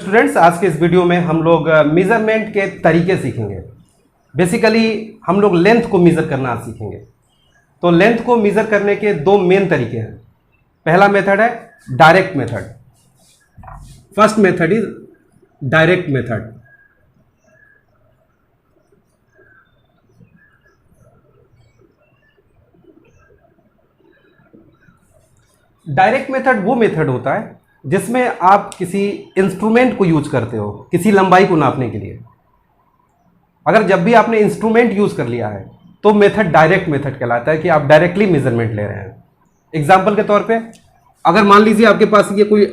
Students, आज के इस वीडियो में हम लोग मेजरमेंट के तरीके सीखेंगे। बेसिकली हम लोग लेंथ को मेज़र करना सीखेंगे। तो लेंथ को मेज़र करने के दो मेन तरीके हैं। पहला मेथड है direct method. First method is direct method. Direct method वो मेथड होता है जिसमें आप किसी इंस्ट्रूमेंट को यूज करते हो किसी लंबाई को नापने के लिए। अगर जब भी आपने इंस्ट्रूमेंट यूज कर लिया है तो मेथड डायरेक्ट मेथड कहलाता है कि आप डायरेक्टली मेजरमेंट ले रहे हैं। एग्जांपल के तौर पे अगर मान लीजिए आपके पास ये कोई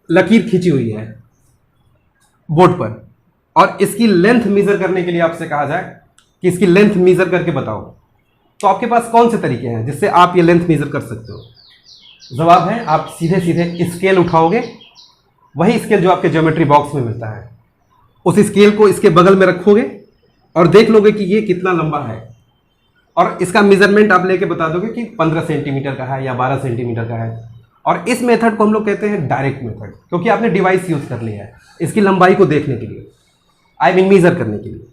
लकीर खींची हुई है बोर्ड पर और इसकी लेंथ मेजर करने के लिए आपसे कहा जाए कि इसकी लेंथ मेजर करके बताओ, तो आपके पास कौन से तरीके हैं जिससे आप ये लेंथ मेजर कर सकते हो? जवाब है आप सीधे सीधे स्केल उठाओगे, वही स्केल जो आपके ज्योमेट्री बॉक्स में मिलता है, उस स्केल को इसके बगल में रखोगे और देख लोगे कि ये कितना लंबा है और इसका मेजरमेंट आप लेके बता दोगे कि 15 सेंटीमीटर का है या 12 सेंटीमीटर का है। और इस मेथड को हम लोग कहते हैं डायरेक्ट मेथड, क्योंकि आपने डिवाइस यूज कर लिया है इसकी लंबाई को देखने के लिए, आई मीन मेजर करने के लिए।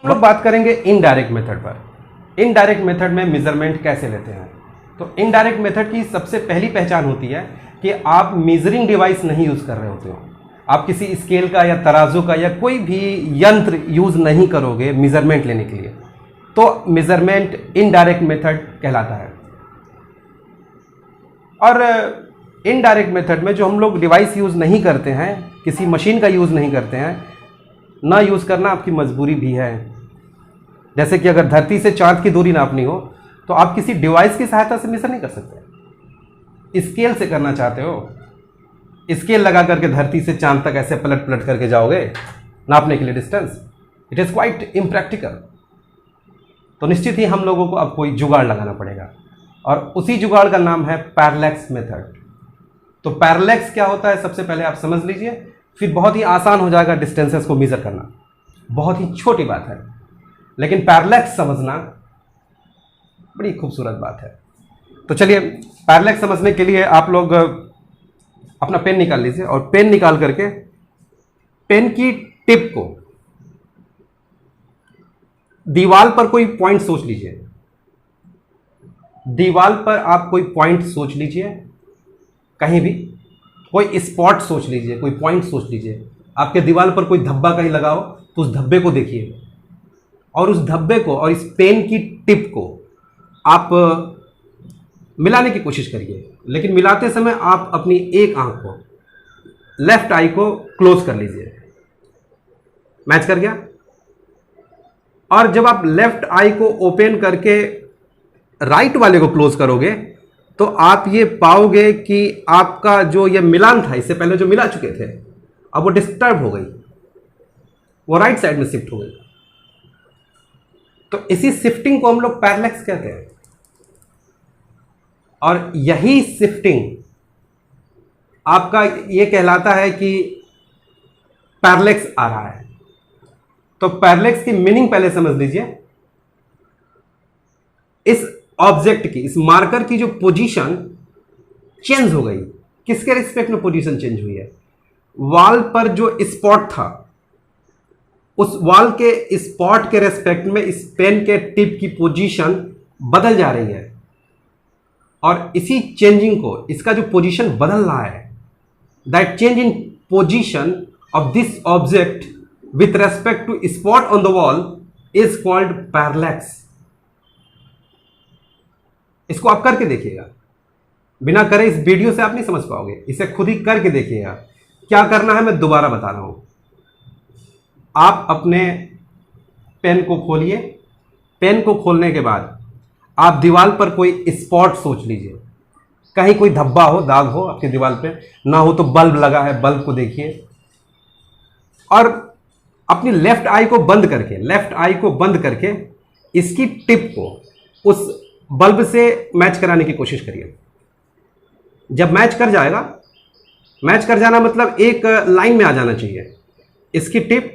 हम लोग बात करेंगे इनडायरेक्ट मेथड पर। इनडायरेक्ट मेथड में मेजरमेंट कैसे लेते हैं? तो इनडायरेक्ट मेथड की सबसे पहली पहचान होती है कि आप मेजरिंग डिवाइस नहीं यूज कर रहे होते हो। आप किसी स्केल का या तराजू का या कोई भी यंत्र यूज नहीं करोगे मेजरमेंट लेने के लिए, तो मेजरमेंट इनडायरेक्ट मेथड कहलाता है। और इनडायरेक्ट मेथड में जो हम लोग डिवाइस यूज नहीं करते हैं, किसी मशीन का यूज नहीं करते हैं, ना यूज करना आपकी मजबूरी भी है। जैसे कि अगर धरती से चांद की दूरी नापनी हो तो आप किसी डिवाइस की सहायता से मेजर नहीं कर सकते। स्केल से करना चाहते हो, स्केल लगा करके धरती से चांद तक ऐसे पलट पलट करके जाओगे नापने के लिए distance, it is quite impractical. तो निश्चित ही हम लोगों को अब कोई जुगाड़ लगाना पड़ेगा और उसी जुगाड़ का नाम है पैरेलैक्स मेथड। तो पैरेलैक्स क्या होता है सबसे पहले आप समझ लीजिए, फिर बहुत ही आसान हो जाएगा डिस्टेंसेस को मेजर करना। बहुत ही छोटी बात है, लेकिन पैरेलैक्स समझना बड़ी खूबसूरत बात है। तो चलिए, पैरेलैक्स समझने के लिए आप लोग अपना पेन निकाल लीजिए और पेन निकाल करके पेन की टिप को दीवार पर कोई पॉइंट सोच लीजिए। दीवार पर आप कोई पॉइंट सोच लीजिए, कहीं भी कोई स्पॉट सोच लीजिए, कोई पॉइंट सोच लीजिए। आपके दीवार पर कोई धब्बा कहीं लगाओ तो उस धब्बे को देखिए और उस धब्बे को और इस पेन की टिप को आप मिलाने की कोशिश करिए। लेकिन मिलाते समय आप अपनी एक आंख को, लेफ्ट आई को क्लोज कर लीजिए। मैच कर गया? और जब आप लेफ्ट आई को ओपन करके राइट वाले को क्लोज करोगे तो आप ये पाओगे कि आपका जो ये मिलान था, इससे पहले जो मिला चुके थे, अब वो डिस्टर्ब हो गई, वो राइट साइड में शिफ्ट हो गई। तो इसी शिफ्टिंग को हम लोग पैरेलैक्स कहते हैं। और यही शिफ्टिंग आपका ये कहलाता है कि पैरेलैक्स आ रहा है। तो पैरेलैक्स की मीनिंग पहले समझ लीजिए। इस ऑब्जेक्ट की, इस मार्कर की जो पोजीशन चेंज हो गई, किसके रिस्पेक्ट में पोजीशन चेंज हुई है? वॉल पर जो स्पॉट था, उस वॉल के स्पॉट के रेस्पेक्ट में इस पेन के टिप की पोजीशन बदल जा रही है। और इसी चेंजिंग को, इसका जो पोजीशन बदल रहा है, that change in position of this object with respect to spot on the wall is called parallax. इसको आप करके देखिएगा, बिना करे इस वीडियो से आप नहीं समझ पाओगे, इसे खुद ही करके देखिएगा। क्या करना है मैं दोबारा बता रहा हूं। आप अपने पेन को खोलिए। पेन को खोलने के बाद आप दीवार पर कोई स्पॉट सोच लीजिए, कहीं कोई धब्बा हो, दाग हो आपकी दीवार पे, ना हो तो बल्ब लगा है, बल्ब को देखिए। और अपनी लेफ्ट आई को बंद करके इसकी टिप को उस बल्ब से मैच कराने की कोशिश करिए। जब मैच कर जाएगा, मैच कर जाना मतलब एक लाइन में आ जाना चाहिए। इसकी टिप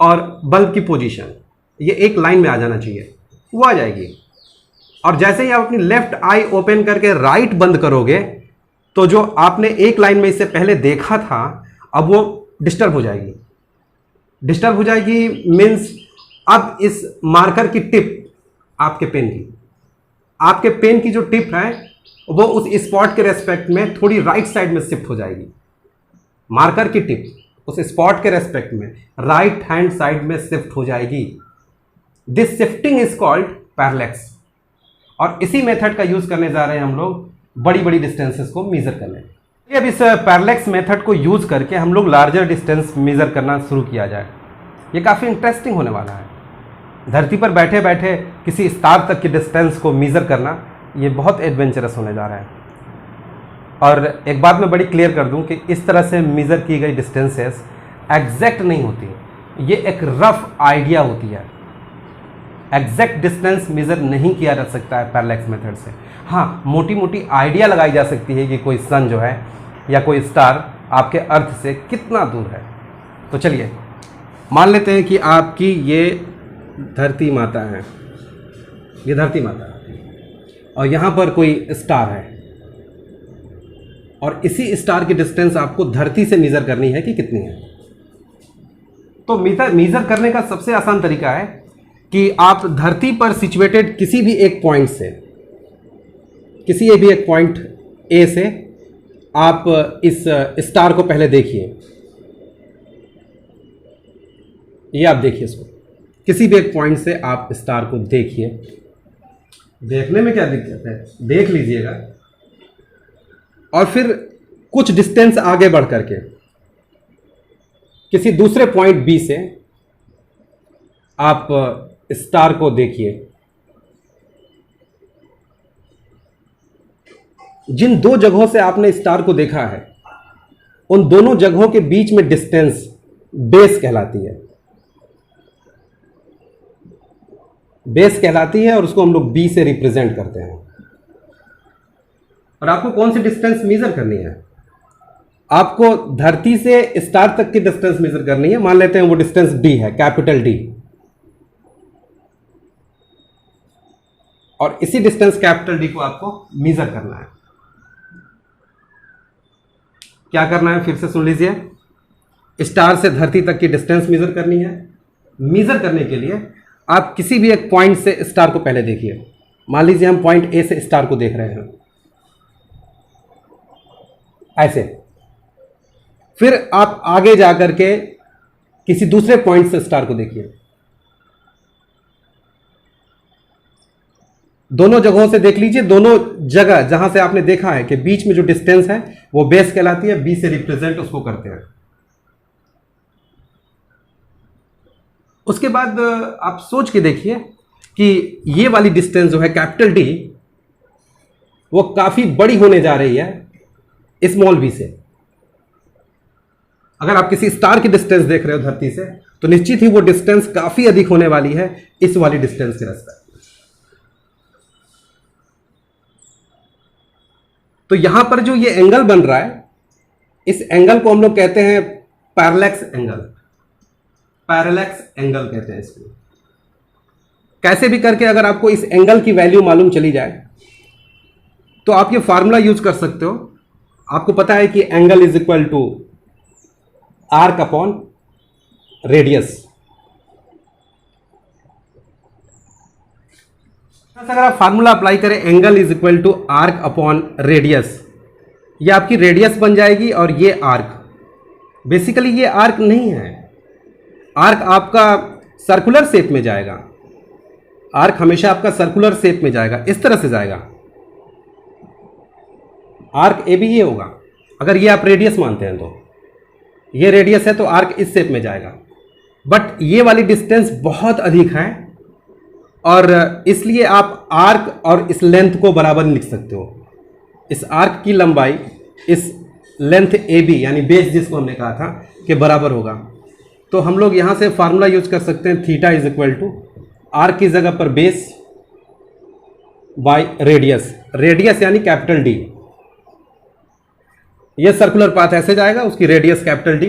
और बल्ब की पोजीशन ये एक लाइन में आ जाना चाहिए, वो आ जाएगी। और जैसे ही आप अपनी लेफ्ट आई ओपन करके राइट बंद करोगे तो जो आपने एक लाइन में इससे पहले देखा था, अब वो डिस्टर्ब हो जाएगी। डिस्टर्ब हो जाएगी मीन्स अब इस मार्कर की टिप आपके पेन की जो टिप है वो उस स्पॉट के रेस्पेक्ट में थोड़ी राइट साइड में शिफ्ट हो जाएगी। मार्कर की टिप उस स्पॉट के रेस्पेक्ट में राइट हैंड साइड में शिफ्ट हो जाएगी। This shifting is called parallax. और इसी मेथड का यूज करने जा रहे हैं हम लोग बड़ी बड़ी डिस्टेंसेस को मेजर करने। अब इस पैरेलैक्स मेथड को यूज करके हम लोग लार्जर डिस्टेंस मेजर करना शुरू किया जाए। ये काफ़ी इंटरेस्टिंग होने वाला है। धरती पर बैठे बैठे किसी स्टार तक की डिस्टेंस को मेजर करना ये बहुत एडवेंचरस होने जा रहा है। और एक बात मैं बड़ी क्लियर कर दूं कि इस तरह से मेजर की गई डिस्टेंसेस एग्जैक्ट नहीं होती, ये एक रफ आइडिया होती है। एग्जैक्ट डिस्टेंस मेजर नहीं किया जा सकता है पैरेलैक्स मेथड से। हाँ, मोटी मोटी आइडिया लगाई जा सकती है कि कोई सन जो है या कोई स्टार आपके अर्थ से कितना दूर है। तो चलिए मान लेते हैं कि आपकी ये धरती माता है, ये धरती माता है और यहाँ पर कोई स्टार है और इसी स्टार की डिस्टेंस आपको धरती से मेजर करनी है कि कितनी है। तो मेजर करने का सबसे आसान तरीका है कि आप धरती पर सिचुएटेड किसी भी एक पॉइंट से, किसी भी एक पॉइंट ए से आप इस स्टार को पहले देखिए। ये आप देखिए इसको, किसी भी एक पॉइंट से आप स्टार को देखिए। देखने में क्या दिक्कत है, देख लीजिएगा। और फिर कुछ डिस्टेंस आगे बढ़ करके किसी दूसरे पॉइंट बी से आप स्टार को देखिए। जिन दो जगहों से आपने स्टार को देखा है उन दोनों जगहों के बीच में डिस्टेंस बेस कहलाती है। बेस कहलाती है और उसको हम लोग बी से रिप्रेजेंट करते हैं। और आपको कौन सी डिस्टेंस मेजर करनी है? आपको धरती से स्टार तक की डिस्टेंस मेजर करनी है। मान लेते हैं वो डिस्टेंस डी है, कैपिटल डी। और इसी डिस्टेंस कैपिटल डी को आपको मेजर करना है। क्या करना है फिर से सुन लीजिए। स्टार से धरती तक की डिस्टेंस मेजर करनी है। मेजर करने के लिए आप किसी भी एक पॉइंट से स्टार को पहले देखिए। मान लीजिए हम पॉइंट ए से स्टार को देख रहे हैं, ऐसे। फिर आप आगे जाकर के किसी दूसरे पॉइंट से स्टार को देखिए। दोनों जगहों से देख लीजिए। दोनों जगह जहां से आपने देखा है कि बीच में जो डिस्टेंस है वो बेस कहलाती है, बी से रिप्रेजेंट उसको करते हैं। उसके बाद आप सोच के देखिए कि ये वाली डिस्टेंस जो है कैपिटल डी, वो काफी बड़ी होने जा रही है स्मॉल बी से। अगर आप किसी स्टार की डिस्टेंस देख रहे हो धरती से, तो निश्चित ही वो डिस्टेंस काफी अधिक होने वाली है इस वाली डिस्टेंस के रेस्पेक्ट। तो यहां पर जो ये एंगल बन रहा है, इस एंगल को हम लोग कहते हैं पैरेलैक्स एंगल। पैरेलैक्स एंगल कहते हैं इसको। कैसे भी करके अगर आपको इस एंगल की वैल्यू मालूम चली जाए तो आप ये फार्मूला यूज कर सकते हो। आपको पता है कि angle is equal to arc upon radius. अगर आप फार्मूला अप्लाई करें angle is equal to arc upon radius, ये आपकी रेडियस बन जाएगी और ये आर्क। बेसिकली ये आर्क नहीं है, आर्क आपका सर्कुलर शेप में जाएगा। आर्क हमेशा आपका सर्कुलर शेप में जाएगा, इस तरह से जाएगा। आर्क ए भी ये होगा। अगर ये आप रेडियस मानते हैं तो ये रेडियस है तो आर्क इस शेप में जाएगा। बट ये वाली डिस्टेंस बहुत अधिक है और इसलिए आप आर्क और इस लेंथ को बराबर लिख सकते हो। इस आर्क की लंबाई इस लेंथ ए बी यानी बेस जिसको हमने कहा था कि बराबर होगा। तो हम लोग यहां से फार्मूला यूज कर सकते हैं theta is equal to arc की जगह पर बेस बाय रेडियस। रेडियस यानी कैपिटल डी। ये सर्कुलर पाथ ऐसे जाएगा, उसकी रेडियस कैपिटल डी।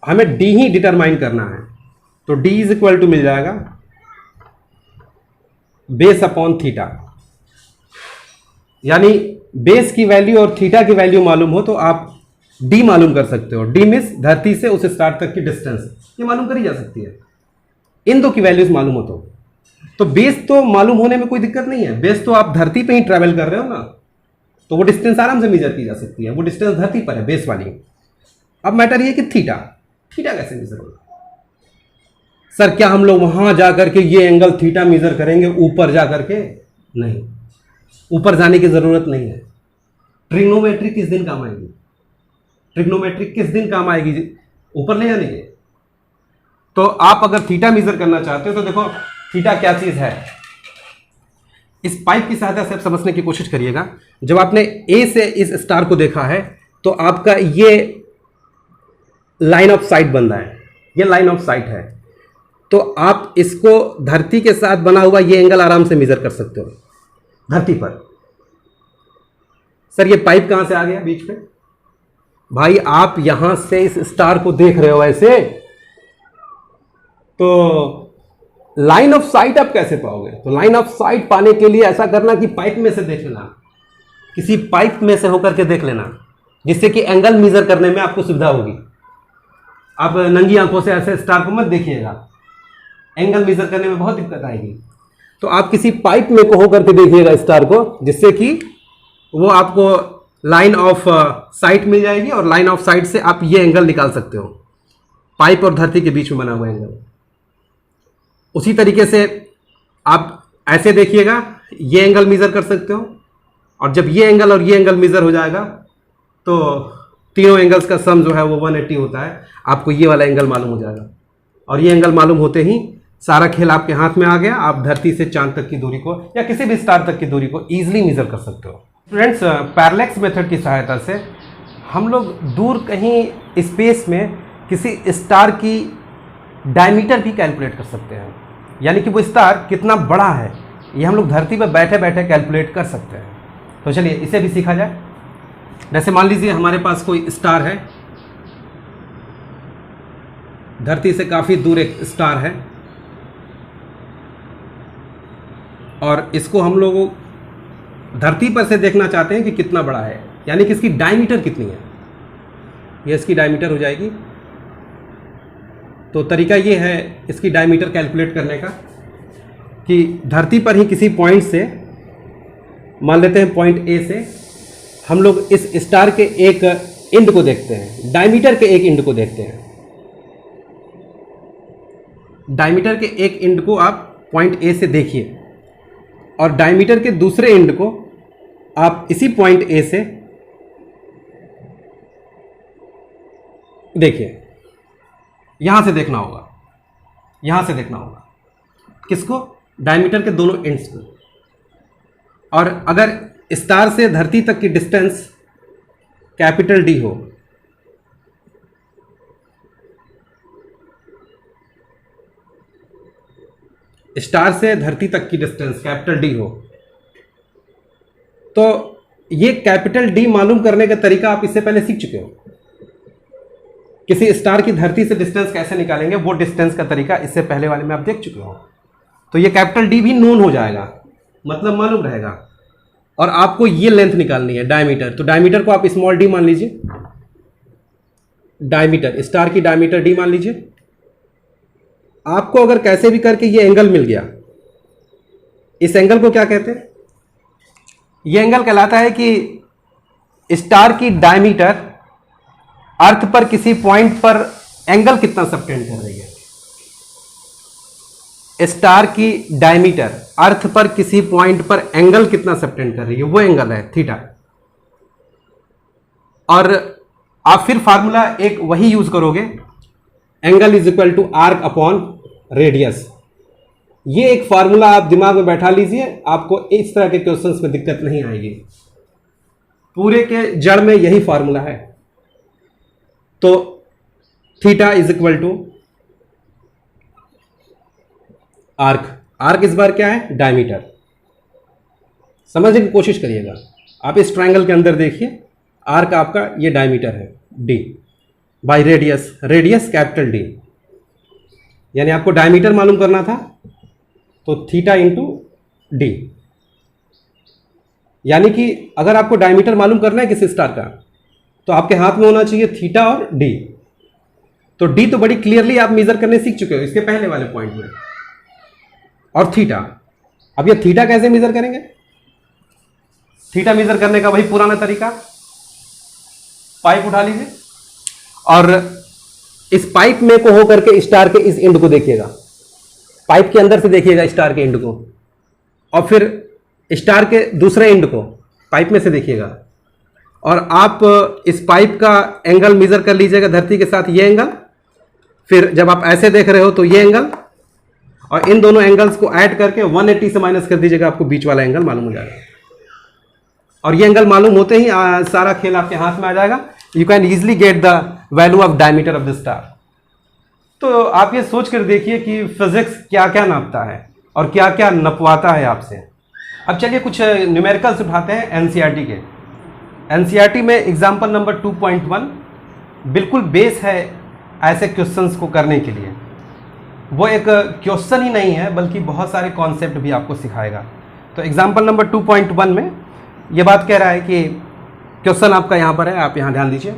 हमें डी ही डिटरमाइन करना है तो डी इज इक्वल टू मिल जाएगा बेस अपॉन थीटा। यानी बेस की वैल्यू और थीटा की वैल्यू मालूम हो तो आप डी मालूम कर सकते हो। डी मीन्स धरती से उस स्टार तक की डिस्टेंस, ये मालूम करी जा सकती है इन दो की वैल्यूज मालूम हो तो बेस तो मालूम होने में कोई दिक्कत नहीं है। बेस तो आप धरती पे ही ट्रैवल कर रहे हो ना, तो वो डिस्टेंस आराम से मेजर की जा सकती है, वो डिस्टेंस धरती पर है बेस वाली। अब मैटर ये कि थीटा कैसे मेजर होगा? सर क्या हम लोग वहां जाकर के ये एंगल थीटा मेजर करेंगे ऊपर जा करके? नहीं, ऊपर जाने की जरूरत नहीं है। ट्रिग्नोमेट्री किस दिन काम आएगी? ट्रिग्नोमेट्री किस दिन काम आएगी ऊपर ले जाने के? तो आप अगर थीटा मेजर करना चाहते हो तो देखो थीटा क्या चीज है, इस पाइप की सहायता से आप समझने की कोशिश करिएगा। जब आपने ए से इस स्टार को देखा है तो आपका ये लाइन ऑफ साइट बन रहा है, ये लाइन ऑफ साइट है, तो आप इसको धरती के साथ बना हुआ ये एंगल आराम से मेजर कर सकते हो धरती पर। सर ये पाइप कहां से आ गया बीच में? भाई आप यहां से इस स्टार को देख रहे हो ऐसे, तो लाइन ऑफ साइट आप कैसे पाओगे? तो लाइन ऑफ साइट पाने के लिए ऐसा करना कि पाइप में से देख लेना, किसी पाइप में से होकर के देख लेना, जिससे कि एंगल मेजर करने में आपको सुविधा होगी। आप नंगी आंखों से ऐसे स्टार को मत देखिएगा, एंगल मेजर करने में बहुत दिक्कत आएगी। तो आप किसी पाइप में को होकर के देखिएगा स्टार को, जिससे कि वो आपको लाइन ऑफ साइट मिल जाएगी और लाइन ऑफ साइट से आप ये एंगल निकाल सकते हो, पाइप और धरती के बीच में बना हुआ एंगल। उसी तरीके से आप ऐसे देखिएगा, ये एंगल मेजर कर सकते हो, और जब ये एंगल और ये एंगल मेजर हो जाएगा तो तीनों एंगल्स का सम जो है वो 180 होता है, आपको ये वाला एंगल मालूम हो जाएगा। और ये एंगल मालूम होते ही सारा खेल आपके हाथ में आ गया, आप धरती से चांद तक की दूरी को या किसी भी स्टार तक की दूरी को ईजिली मेजर कर सकते हो। फ्रेंड्स, पैरेलैक्स मेथड की सहायता से हम लोग दूर कहीं स्पेस में किसी स्टार की डायमीटर भी कैलकुलेट कर सकते हैं, यानी कि वो स्टार कितना बड़ा है ये हम लोग धरती पर बैठे बैठे कैलकुलेट कर सकते हैं। तो चलिए इसे भी सीखा जाए। जैसे मान लीजिए हमारे पास कोई स्टार है, धरती से काफ़ी दूर एक स्टार है, और इसको हम लोग धरती पर से देखना चाहते हैं कि कितना बड़ा है, यानी कि इसकी डायमीटर कितनी है। ये इसकी डायमीटर हो जाएगी। तो तरीका ये है इसकी डायमीटर कैलकुलेट करने का कि धरती पर ही किसी पॉइंट से, मान लेते हैं पॉइंट ए से, हम लोग इस स्टार के एक एंड को देखते हैं, डायमीटर के एक एंड को देखते हैं। डायमीटर के एक एंड को आप पॉइंट ए से देखिए, और डायमीटर के दूसरे एंड को आप इसी पॉइंट ए से देखिए। यहां से देखना होगा, यहां से देखना होगा किसको? डायमीटर के दोनों एंड्स को। और अगर स्टार से धरती तक की डिस्टेंस कैपिटल डी हो, स्टार से धरती तक की डिस्टेंस कैपिटल डी हो, तो ये कैपिटल डी मालूम करने का तरीका आप इससे पहले सीख चुके हो। किसी स्टार की धरती से डिस्टेंस कैसे निकालेंगे वो डिस्टेंस का तरीका इससे पहले वाले में आप देख चुके हो। तो ये कैपिटल डी भी नोन हो जाएगा, मतलब मालूम रहेगा। और आपको ये लेंथ निकालनी है, डायमीटर। तो डायमीटर को आप स्मॉल डी मान लीजिए, डायमीटर स्टार की डायमीटर डी मान लीजिए। आपको अगर कैसे भी करके ये एंगल मिल गया, इस एंगल को क्या कहते हैं? ये एंगल कहलाता है कि स्टार की डायमीटर अर्थ पर किसी पॉइंट पर एंगल कितना सबटेंड कर रही है। स्टार की डायमीटर अर्थ पर किसी पॉइंट पर एंगल कितना सबटेंड कर रही है, वो एंगल है थीटा। और आप फिर फार्मूला एक वही यूज करोगे, angle is equal to arc upon radius. ये एक फार्मूला आप दिमाग में बैठा लीजिए, आपको इस तरह के क्वेश्चंस में दिक्कत नहीं आएगी। पूरे के जड़ में यही फार्मूला है। तो theta is equal to arc. Arc इस बार क्या है? डायमीटर। समझने की कोशिश करिएगा। आप इस ट्रायंगल के अंदर देखिए, आर्क आपका ये डायमीटर है D by radius, radius capital D. यानी आपको डायमीटर मालूम करना था, तो थीटा इंटू डी। यानी कि अगर आपको डायमीटर मालूम करना है किसी स्टार का, तो आपके हाथ में होना चाहिए थीटा और डी। तो डी तो बड़ी क्लियरली आप मेजर करने सीख चुके हो इसके पहले वाले पॉइंट में, और थीटा। अब ये थीटा कैसे मेजर करेंगे? थीटा मेजर करने का वही पुराना तरीका, पाइप उठा लीजिए और इस पाइप में को होकर के स्टार के इस एंड को देखिएगा, पाइप के अंदर से देखिएगा स्टार के एंड को, और फिर स्टार के दूसरे एंड को पाइप में से देखिएगा, और आप इस पाइप का एंगल मेजर कर लीजिएगा धरती के साथ, ये एंगल। फिर जब आप ऐसे देख रहे हो तो ये एंगल, और इन दोनों एंगल्स को ऐड करके 180 से माइनस कर दीजिएगा, आपको बीच वाला एंगल मालूम हो जाएगा। और ये एंगल मालूम होते ही सारा खेल आपके हाथ में आ जाएगा। You can easily get the value of diameter of the star. तो आप ये सोच कर देखिए कि फिजिक्स क्या क्या नापता है और क्या क्या नपवाता है आपसे। अब चलिए कुछ न्यूमेरिकल्स उठाते हैं एनसीईआरटी के। एनसीईआरटी में एग्जाम्पल नंबर 2.1 बिल्कुल बेस है ऐसे क्वेश्चंस को करने के लिए। वो एक क्वेश्चन ही नहीं है बल्कि बहुत सारे कॉन्सेप्ट भी आपको सिखाएगा। तो एग्जाम्पल नंबर 2.1 में ये बात कह रहा है कि क्वेश्चन आपका यहाँ पर है, आप यहाँ ध्यान दीजिए।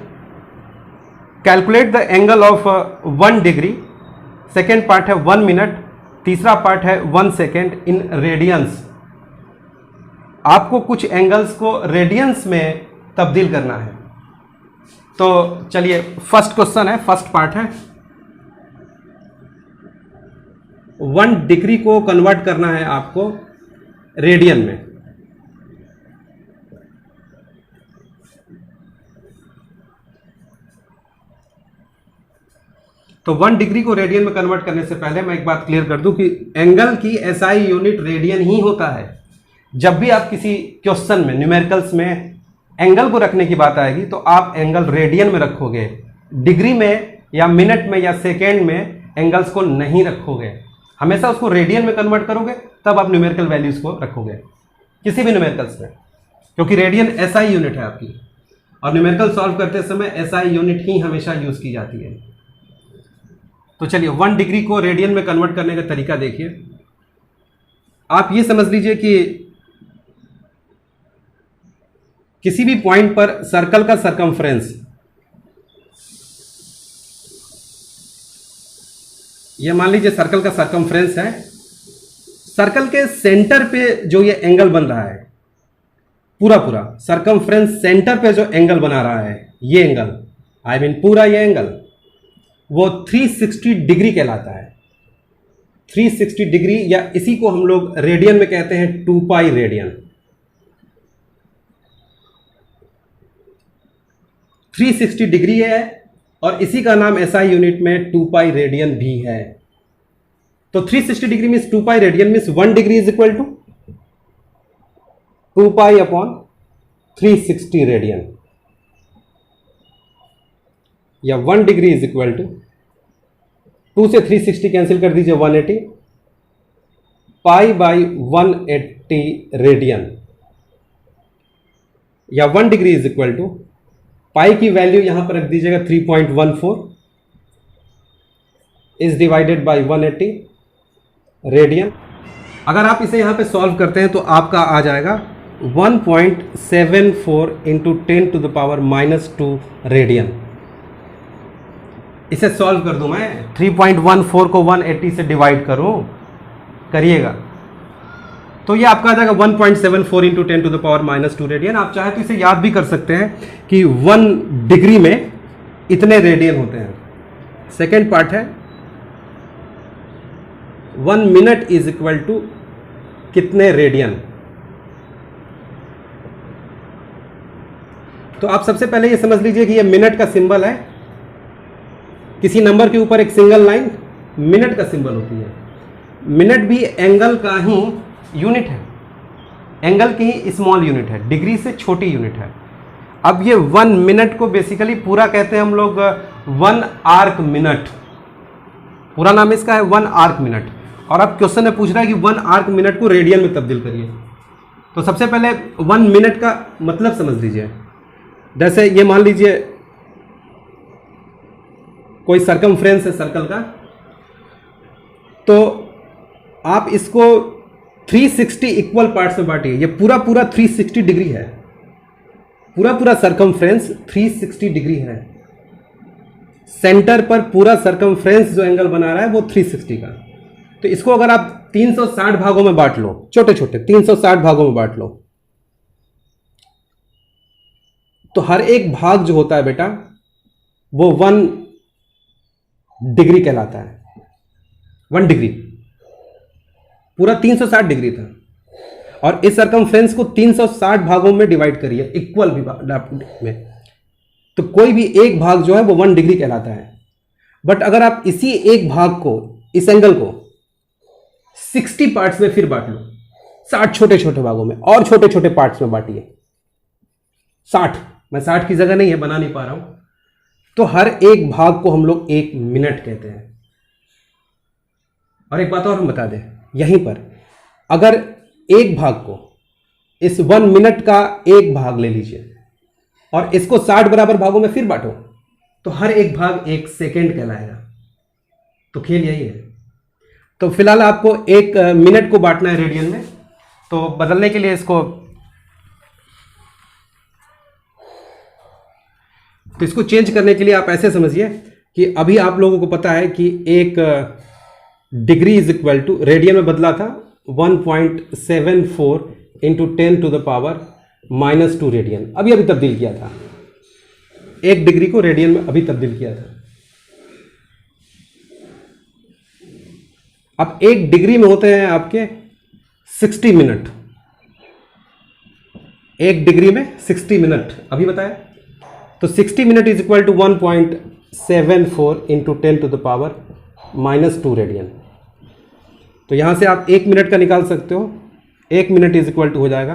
Calculate the angle of 1 degree, second part है 1 मिनट, तीसरा पार्ट है 1 सेकेंड इन रेडियंस। आपको कुछ एंगल्स को रेडियंस में तब्दील करना है। तो चलिए फर्स्ट क्वेश्चन है, फर्स्ट पार्ट है 1 डिग्री को कन्वर्ट करना है आपको रेडियन में। तो 1 डिग्री को रेडियन में कन्वर्ट करने से पहले मैं एक बात क्लियर कर दूं कि एंगल की एसआई यूनिट रेडियन ही होता है। जब भी आप किसी क्वेश्चन में न्यूमेरिकल्स में एंगल को रखने की बात आएगी तो आप एंगल रेडियन में रखोगे, डिग्री में या मिनट में या सेकेंड में एंगल्स को नहीं रखोगे। हमेशा उसको रेडियन में कन्वर्ट करोगे तब आप न्यूमेरिकल वैल्यूज को रखोगे किसी भी न्यूमेरिकल्स में, क्योंकि रेडियन एसआई यूनिट है आपकी, और न्यूमेरिकल सॉल्व करते समय एसआई यूनिट ही हमेशा यूज की जाती है। तो चलिए 1 डिग्री को रेडियन में कन्वर्ट करने का तरीका देखिए। आप ये समझ लीजिए कि किसी भी पॉइंट पर सर्कल का सरकमफ्रेंस, ये मान लीजिए सर्कल का सरकमफ्रेंस है, सर्कल के सेंटर पे जो ये एंगल बन रहा है, पूरा पूरा सरकमफ्रेंस सेंटर पे जो एंगल बना रहा है, ये एंगल आई मीन पूरा ये एंगल वो 360 डिग्री कहलाता है। 360 डिग्री, या इसी को हम लोग रेडियन में कहते हैं 2 पाई रेडियन। 360 डिग्री है और इसी का नाम एसआई यूनिट में 2 पाई रेडियन भी है। तो 360 degree means 2 pi radian means 1 degree is equal to 2 pi upon 360 radian, या 1 डिग्री इज इक्वल टू 2 से 360 कैंसिल कर दीजिए 180 पाई बाई 180 रेडियन, या 1 डिग्री इज इक्वल टू पाई की वैल्यू यहां पर रख दीजिएगा 3.14 इज डिवाइडेड बाई 180 रेडियन। अगर आप इसे यहां पे सॉल्व करते हैं तो आपका आ जाएगा 1.74 into 10 to the power -2 radian. इसे सॉल्व कर दूं मैं, 3.14 को 180 से डिवाइड करूं, करिएगा तो ये आपका आ जाएगा 1.74 into 10 to the power -2 radian. आप चाहे तो इसे याद भी कर सकते हैं कि 1 डिग्री में इतने रेडियन होते हैं। सेकेंड पार्ट है 1 मिनट इज इक्वल टू कितने रेडियन। तो आप सबसे पहले ये समझ लीजिए कि ये मिनट का सिंबल है, किसी नंबर के ऊपर एक सिंगल लाइन मिनट का सिंबल होती है। मिनट भी एंगल का ही यूनिट है, एंगल की ही स्मॉल यूनिट है, डिग्री से छोटी यूनिट है। अब ये 1 मिनट को बेसिकली पूरा कहते हैं हम लोग 1 आर्क मिनट, पूरा नाम इसका है 1 आर्क मिनट। और अब क्वेश्चन में पूछ रहा है कि 1 आर्क मिनट को रेडियन में तब्दील करिए। तो सबसे पहले 1 मिनट का मतलब समझ लीजिए। जैसे ये मान लीजिए कोई सरकमफ्रेंस है सर्कल का, तो आप इसको 360 इक्वल पार्ट्स में बांटिए। ये पूरा पूरा 360 डिग्री है, पूरा पूरा सरकमफ्रेंस 360 डिग्री है। सेंटर पर पूरा सरकमफ्रेंस जो एंगल बना रहा है वो 360 का। तो इसको अगर आप 360 भागों में बांट लो, छोटे छोटे 360 भागों में बांट लो, तो हर एक भाग जो होता है बेटा वो 1 डिग्री कहलाता है। 1 डिग्री, पूरा 360 डिग्री था, और इस सरकमफ्रेंस को 360 भागों में डिवाइड करिए इक्वल में, तो कोई भी एक भाग जो है वो 1 डिग्री कहलाता है। बट अगर आप इसी एक भाग को, इस एंगल को 60 पार्ट्स में फिर बांट लो, 60 छोटे छोटे भागों में, और छोटे छोटे पार्ट्स में बांटिए 60, मैं 60 की जगह नहीं है, बना नहीं पा रहा हूं, तो हर एक भाग को हम लोग 1 मिनट कहते हैं। और एक बात और हम बता दें यहीं पर, अगर एक भाग को, इस 1 मिनट का एक भाग ले लीजिए और इसको 60 बराबर भागों में फिर बांटो, तो हर एक भाग 1 सेकेंड कहलाएगा। तो खेल यही है। तो फिलहाल आपको 1 मिनट को बांटना है रेडियन में, तो बदलने के लिए इसको चेंज करने के लिए आप ऐसे समझिए कि अभी आप लोगों को पता है कि 1 degree is equal to, radian में बदला था 1.74 into 10 to the power -2 radian, अभी अभी तब्दील किया था। 1 डिग्री को रेडियन में अभी तब्दील किया था। अब 1 डिग्री में होते हैं आपके 60 मिनट, 1 डिग्री में 60 मिनट अभी बताया। तो 60 minute is equal to 1.74 into 10 to the power -2 radian. तो यहां से आप 1 मिनट का निकाल सकते हो। 1 मिनट इज इक्वल टू हो जाएगा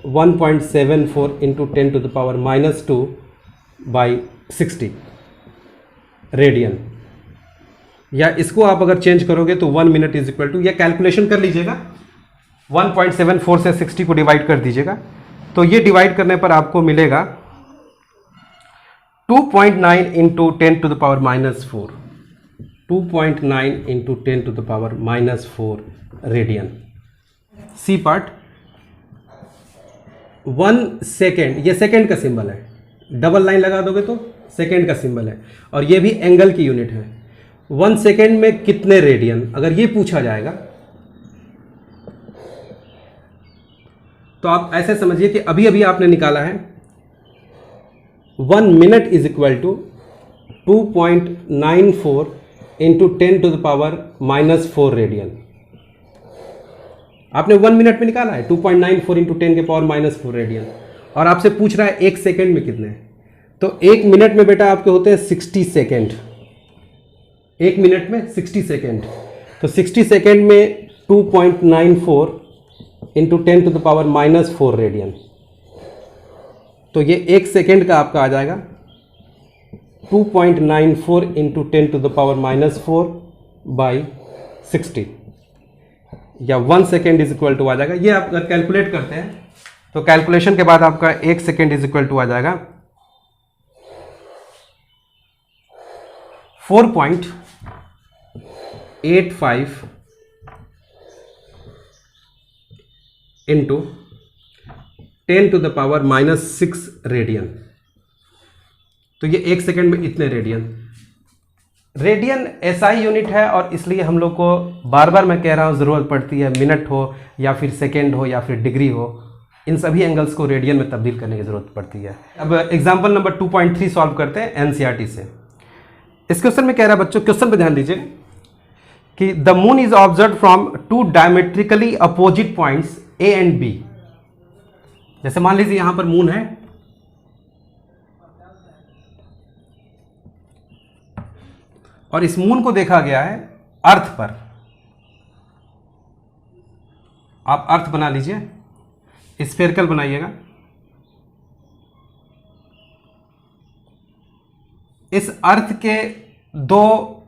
1.74 into 10 to the power -2 by 60 radian. या इसको आप अगर चेंज करोगे तो 1 मिनट इज इक्वल टू, या कैलकुलेशन कर लीजिएगा, 1.74 से 60 को डिवाइड कर दीजिएगा, तो ये डिवाइड करने पर आपको मिलेगा 2.9 into 10 to the power -4, 2.9 into 10 to the power -4 radian. C part 1 second, ये सेकेंड का सिंबल है, डबल लाइन लगा दोगे तो सेकेंड का सिंबल है, और ये भी एंगल की यूनिट है। 1 सेकेंड में कितने रेडियन, अगर ये पूछा जाएगा तो आप ऐसे समझिए कि अभी अभी आपने निकाला है 1 minute is equal to 2.94 into 10 to the power -4 radian. आपने 1 मिनट में निकाला है 2.94 इंटू 10 के पावर -4 रेडियन, और आपसे पूछ रहा है 1 सेकेंड में कितने। तो 1 मिनट में बेटा आपके होते हैं 60 सेकेंड, 1 मिनट में 60 सेकेंड। तो 60 सेकेंड में 2.94 into 10 to the power -4 radian, तो ये 1 सेकेंड का आपका आ जाएगा 2.94 into 10 to the power -4 by 60, या 1 सेकेंड इज इक्वल टू आ जाएगा। ये आप अगर कैलकुलेट करते हैं तो कैलकुलेशन के बाद आपका 1 सेकेंड इज इक्वल टू आ जाएगा 4.85 into 10 to the power -6 radian. तो ये 1 सेकेंड में इतने रेडियन। रेडियन एसआई यूनिट है, और इसलिए हम लोग को बार बार मैं कह रहा हूँ ज़रूरत पड़ती है, मिनट हो या फिर सेकेंड हो या फिर डिग्री हो, इन सभी एंगल्स को रेडियन में तब्दील करने की ज़रूरत पड़ती है। अब एग्जाम्पल नंबर 2.3 सॉल्व करते हैं एनसीईआरटी से। इस क्वेश्चन में कह रहा है बच्चों, क्वेश्चन पे ध्यान दीजिए कि the moon is observe from 2 diametrically opposite points A and B. जैसे मान लीजिए यहां पर मून है, और इस मून को देखा गया है अर्थ पर। आप अर्थ बना लीजिए, स्फेरिकल बनाइएगा। इस अर्थ के 2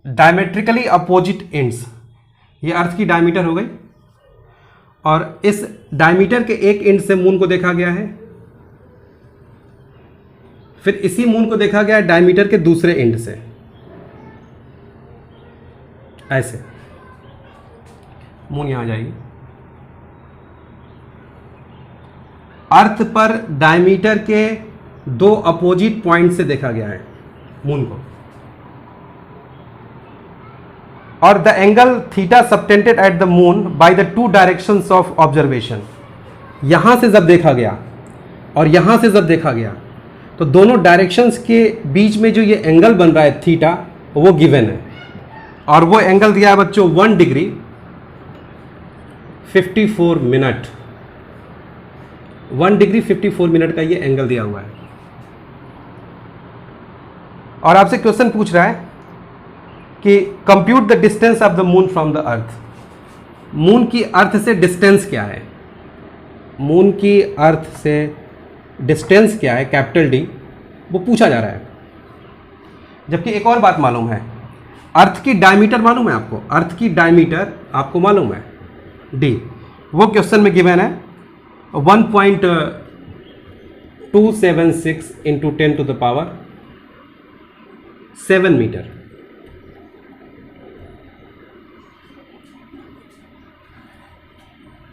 डायमेट्रिकली अपोजिट एंड्स, ये अर्थ की डायमीटर हो गई, और इस डायमीटर के एक एंड से मून को देखा गया है, फिर इसी मून को देखा गया है डायमीटर के दूसरे एंड से, ऐसे। मून यहाँ जाएगी। अर्थ पर डायमीटर के दो अपोजिट पॉइंट से देखा गया है मून को, और the angle theta subtended at the moon by the two directions of observation. यहां से जब देखा गया और यहां से जब देखा गया तो दोनों डायरेक्शंस के बीच में जो ये एंगल बन रहा है थीटा, वो गिवन है, और वो एंगल दिया है बच्चों 1 डिग्री 54 मिनट। 1 डिग्री 54 मिनट का ये एंगल दिया हुआ है। और आपसे क्वेश्चन पूछ रहा है कि compute the distance of the moon from the earth. Moon की अर्थ से डिस्टेंस क्या है, मून की अर्थ से डिस्टेंस क्या है, कैपिटल डी, वो पूछा जा रहा है। जबकि एक और बात मालूम है, अर्थ की डायमीटर मालूम है आपको, अर्थ की डायमीटर आपको मालूम है डी, वो क्वेश्चन में गिवन है 1.276 into 10 to the power 7 metre.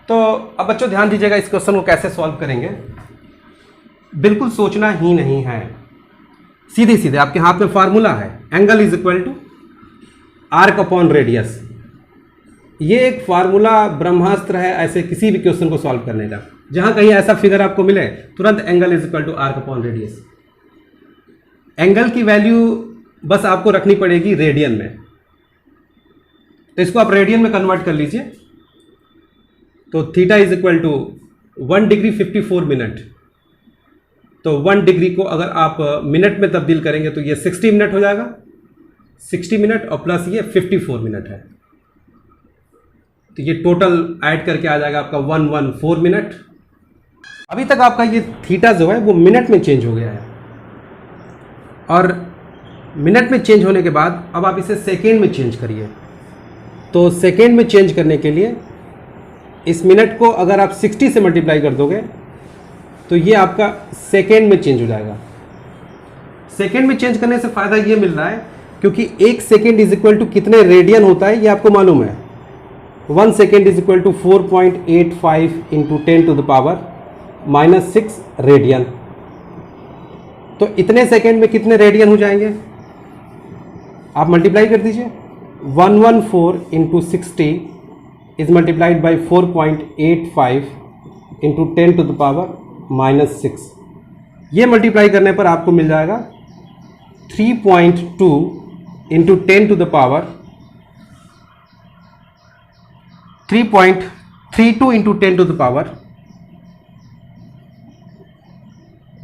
तो अब बच्चों ध्यान दीजिएगा, इस क्वेश्चन को कैसे सॉल्व करेंगे। बिल्कुल सोचना ही नहीं है, सीधे सीधे आपके हाथ में फार्मूला है, angle is equal to arc upon radius. ये एक फार्मूला ब्रह्मास्त्र है ऐसे किसी भी क्वेश्चन को सॉल्व करने का। जहां कहीं ऐसा फिगर आपको मिले तुरंत angle is equal to arc upon radius. Angle की वैल्यू बस आपको रखनी पड़ेगी रेडियन में, तो इसको आप रेडियन में कन्वर्ट कर लीजिए। तो theta is equal to 1 degree 54 minute, तो 1 डिग्री को अगर आप मिनट में तब्दील करेंगे तो ये 60 मिनट हो जाएगा, 60 मिनट और प्लस ये 54 मिनट है, तो ये टोटल ऐड करके आ जाएगा आपका 114 मिनट। अभी तक आपका ये थीटा जो है वो मिनट में चेंज हो गया है, और मिनट में चेंज होने के बाद अब आप इसे सेकेंड में चेंज करिए। तो सेकेंड में चेंज करने के लिए इस मिनट को अगर आप 60 से मल्टीप्लाई कर दोगे तो ये आपका सेकेंड में चेंज हो जाएगा। सेकेंड में चेंज करने से फ़ायदा ये मिल रहा है क्योंकि 1 सेकेंड इज इक्वल टू कितने रेडियन होता है ये आपको मालूम है। 1 second is equal to 4.85 into 10 to the power -6 radian. तो इतने सेकेंड में कितने रेडियन हो जाएंगे, आप मल्टीप्लाई कर दीजिए। 114 into 60 is multiplied by 4.85 into 10 to the power -6। ये मल्टीप्लाई करने पर आपको मिल जाएगा 3.2 into 10 to the power 3.32 into 10 to the power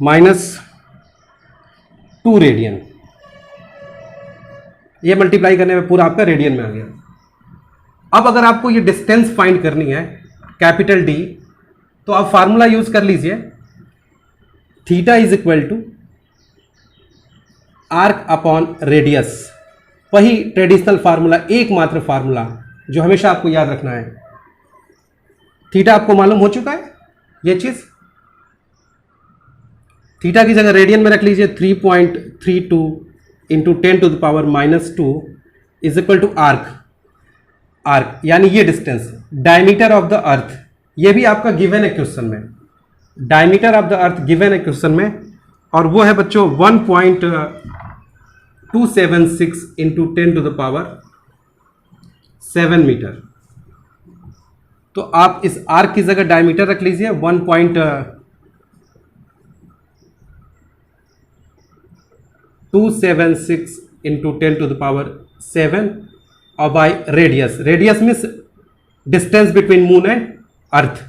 -2 radian. ये मल्टीप्लाई करने में पूरा आपका रेडियन में आ गया। अब अगर आपको ये डिस्टेंस फाइंड करनी है कैपिटल डी, तो आप फार्मूला यूज कर लीजिए, theta is equal to arc upon radius. वही ट्रेडिशनल फार्मूला, एकमात्र फार्मूला जो हमेशा आपको याद रखना है। थीटा आपको मालूम हो चुका है, ये चीज थीटा की जगह रेडियन में रख लीजिए। 3.32 into 10 to the power -2 is equal to arc, arc यानी ये distance, diameter of the earth, ये भी आपका गिवन है क्वेश्चन में, diameter of the earth given है क्वेश्चन में, और वो है बच्चों 1.276 into 10 to the power 7 metre. तो आप इस आर्क की जगह डायमीटर रख लीजिए 1.276 इंटू 10 टू द पावर 7 और bye radius, radius means distance between moon and earth.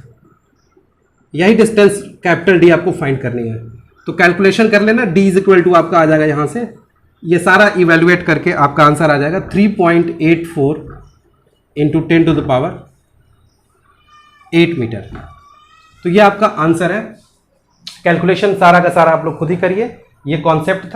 यही डिस्टेंस कैपिटल डी आपको फाइंड करनी है। तो कैलकुलेशन कर लेना, डी इज इक्वल टू आपका आ जाएगा यहाँ से, ये सारा इवेल्युएट करके आपका आंसर आ जाएगा 3.84 into 10 to the power 8 metre. तो ये आपका आंसर है। कैलकुलेशन सारा का सारा आप लोग खुद ही करिए, ये कॉन्सेप्ट था।